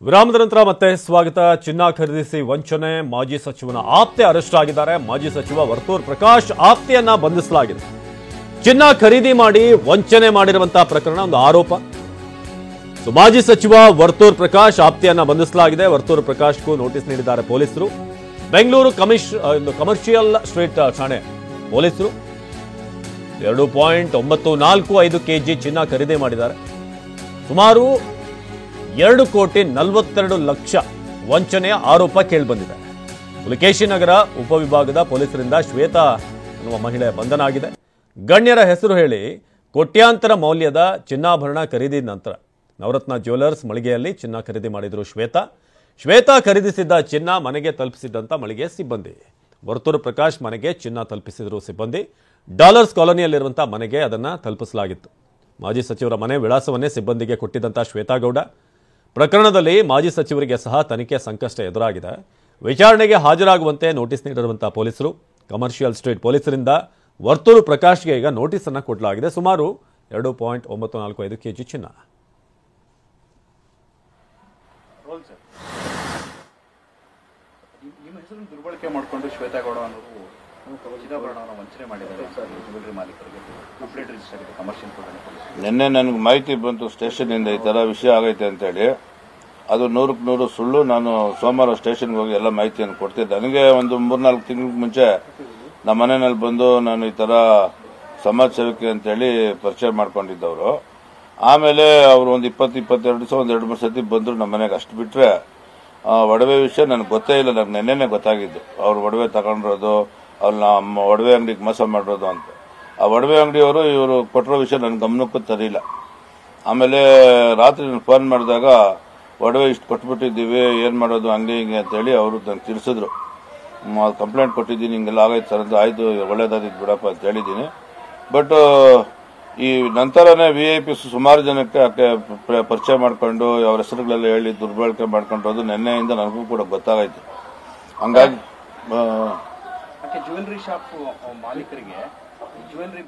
ವಿರಾಮದ ನಂತರ ಮತ್ತೆ ಸ್ವಾಗತ. ಚಿನ್ನ ಖರೀದಿಸಿ ವಂಚನೆ, ಮಾಜಿ ಸಚಿವನ ಆಪ್ತೆ ಅರೆಸ್ಟ್ ಆಗಿದ್ದಾರೆ. ಮಾಜಿ ಸಚಿವ ವರ್ತೂರ್ ಪ್ರಕಾಶ್ ಆಪ್ತೆಯನ್ನ ಬಂಧಿಸಲಾಗಿದೆ. ಚಿನ್ನ ಖರೀದಿ ಮಾಡಿ ವಂಚನೆ ಮಾಡಿರುವಂತಹ ಪ್ರಕರಣ ಒಂದು ಆರೋಪ. ಮಾಜಿ ಸಚಿವ ವರ್ತೂರ್ ಪ್ರಕಾಶ್ ಆಪ್ತೆಯನ್ನ ಬಂಧಿಸಲಾಗಿದೆ. ವರ್ತೂರ್ ಪ್ರಕಾಶ್ಗೂ ನೋಟಿಸ್ ನೀಡಿದ್ದಾರೆ ಪೊಲೀಸರು. ಬೆಂಗಳೂರು ಕಮರ್ಷಿಯಲ್ ಸ್ಟ್ರೀಟ್ ಠಾಣೆ ಪೊಲೀಸರು 2.945 kg ಚಿನ್ನ ಖರೀದಿ ಮಾಡಿದ್ದಾರೆ. ಸುಮಾರು 2,42,00,000 ವಂಚನೆಯ ಆರೋಪ ಕೇಳಿಬಂದಿದೆ. ಪುಲಕೇಶಿ ನಗರ ಉಪವಿಭಾಗದ ಪೊಲೀಸರಿಂದ ಶ್ವೇತಾ ಅನ್ನುವ ಮಹಿಳೆ ಬಂಧನ ಆಗಿದೆ. ಗಣ್ಯರ ಹೆಸರು ಹೇಳಿ ಕೋಟ್ಯಾಂತರ ಮೌಲ್ಯದ ಚಿನ್ನಾಭರಣ ಖರೀದಿ ನಂತರ ನವರತ್ನ ಜ್ಯುವೆಲರ್ಸ್ ಮಳಿಗೆಯಲ್ಲಿ ಚಿನ್ನ ಖರೀದಿ ಮಾಡಿದ್ರು ಶ್ವೇತಾ ಖರೀದಿಸಿದ್ದ ಚಿನ್ನ ಮನೆಗೆ ತಲುಪಿಸಿದ್ದಂತ ಮಳಿಗೆ ಸಿಬ್ಬಂದಿ. ವರ್ತೂರ್ ಪ್ರಕಾಶ್ ಮನೆಗೆ ಚಿನ್ನ ತಲುಪಿಸಿದ್ರು ಸಿಬ್ಬಂದಿ. ಡಾಲರ್ಸ್ ಕಾಲೋನಿಯಲ್ಲಿರುವಂತಹ ಮನೆಗೆ ಅದನ್ನ ತಲುಪಿಸಲಾಗಿತ್ತು. ಮಾಜಿ ಸಚಿವರ ಮನೆ ವಿಳಾಸವನ್ನೇ ಸಿಬ್ಬಂದಿಗೆ ಕೊಟ್ಟಿದ್ದಂತ ಶ್ವೇತಾ ಗೌಡ. ಪ್ರಕರಣದಲ್ಲಿ ಮಾಜಿ ಸಚಿವರಿಗೆ ಸಹ ತನಿಖೆ ಸಂಕಷ್ಟ ಎದುರಾಗಿದೆ. ವಿಚಾರಣೆಗೆ ಹಾಜರಾಗುವಂತೆ ನೋಟಿಸ್ ನೀಡಿರುವಂತಹ ಪೊಲೀಸರು. ಕಮರ್ಷಿಯಲ್ ಸ್ಟ್ರೀಟ್ ಪೊಲೀಸರಿಂದ ವರ್ತೂರು ಪ್ರಕಾಶ್ಗೆ ಈಗ ನೋಟಿಸ್ ಅನ್ನು ಕೊಡಲಾಗಿದೆ. ಸುಮಾರು 2.945 kg ಚಿನ್ನ. ನಿಮ್ಮ ಹೆಸರನ್ನು ದುರ್ಬಳಕೆ ಮಾಡಿಕೊಂಡು ಶ್ವೇತಾ ಗೌಡ ಅವರು ಚಿನ್ನಾಭರಣವನ್ನು ವಂಚನೆ ಮಾಡಿದ್ದಾರೆ ಜ್ಯುವೆಲರಿ ಮಾಲೀಕರಿಗೆ. ಕಂಪ್ಲೇಂಟ್ ರಿಜಿಸ್ಟರ್ ಆಗಿದೆ ಕಮರ್ಷಿಯಲ್ ಕೋರ್ಟ್. ನಿನ್ನೆ ನನಗೆ ಮಾಹಿತಿ ಬಂತು ಸ್ಟೇಷನ್ನಿಂದ ಈ ಥರ ವಿಷಯ ಆಗೈತೆ ಅಂತೇಳಿ. ಅದು 100% ಸುಳ್ಳು. ನಾನು ಸೋಮವಾರ ಸ್ಟೇಷನ್ಗೆ ಹೋಗಿ ಎಲ್ಲ ಮಾಹಿತಿಯನ್ನು ಕೊಡ್ತಿದ್ದೆ. ನನಗೆ ಒಂದು 3-4 ತಿಂಗಳ ಮುಂಚೆ ನಮ್ಮ ಮನೆಯಲ್ಲಿ ಬಂದು ನಾನು ಈ ಥರ ಸಮಾಜ ಸೇವಕಿ ಅಂತೇಳಿ ಪರಿಚಯ ಮಾಡ್ಕೊಂಡಿದ್ದವರು. ಆಮೇಲೆ ಅವರು ಒಂದು 20-22 ದಿವಸ ಒಂದು 2-3 ಸತಿ ಬಂದರು ನಮ್ಮ ಮನೆಗೆ. ಅಷ್ಟು ಬಿಟ್ಟರೆ ಒಡವೆ ವಿಷಯ ನನಗೆ ಗೊತ್ತೇ ಇಲ್ಲ. ನನಗೆ ನೆನ್ನೆನೇ ಗೊತ್ತಾಗಿದ್ದು ಅವ್ರು ಒಡವೆ ತಗೊಂಡಿರೋದು, ಅವ್ರು ನಮ್ಮ ಒಡವೆ ಅಂಗಡಿಗೆ ಮೋಸ ಮಾಡಿರೋದು ಅಂತ. ಆ ಒಡವೆ ಅಂಗಡಿಯವರು ಇವರು ಕೊಟ್ಟಿರೋ ವಿಷಯ ನನ್ನ ಗಮನಕ್ಕೂ ತರಿಲ್ಲ. ಆಮೇಲೆ ರಾತ್ರಿ ನಾನು ಫೋನ್ ಮಾಡಿದಾಗ ಒಡವೆ ಇಷ್ಟು ಕೊಟ್ಬಿಟ್ಟಿದ್ದೀವಿ, ಏನು ಮಾಡೋದು ಹಂಗೆ ಹಿಂಗೆ ಅಂತೇಳಿ ಅವರು ನನಗೆ ತಿಳಿಸಿದ್ರು. ಕಂಪ್ಲೇಂಟ್ ಕೊಟ್ಟಿದ್ದೀನಿ, ಹಿಂಗೆಲ್ಲ ಆಗೈತೆ ಸರ್ ಅಂತ. ಆಯಿತು, ಒಳ್ಳೇದಾದಿತ್ತು ಬಿಡಪ್ಪ ಅಂತ ಹೇಳಿದ್ದೀನಿ. ಬಟ್ ಈ ನಂತರನೇ VIP ಸುಮಾರು ಜನಕ್ಕೆ ಪರಿಚಯ ಮಾಡ್ಕೊಂಡು ಅವ್ರ ಹೆಸರುಗಳೆಲ್ಲ ಹೇಳಿ ದುರ್ಬಳಕೆ ಮಾಡ್ಕೊಂಡಿರೋದು ನಿನ್ನೆಯಿಂದ ನನಗೂ ಕೂಡ ಗೊತ್ತಾಗೈತೆ. ಹಂಗಾಗಿ ಜ್ಯುವೆಲರಿ ಶಾಪ್ ಮಾಲೀಕರಿಗೆ ಜ್ಯುವೆಲರಿ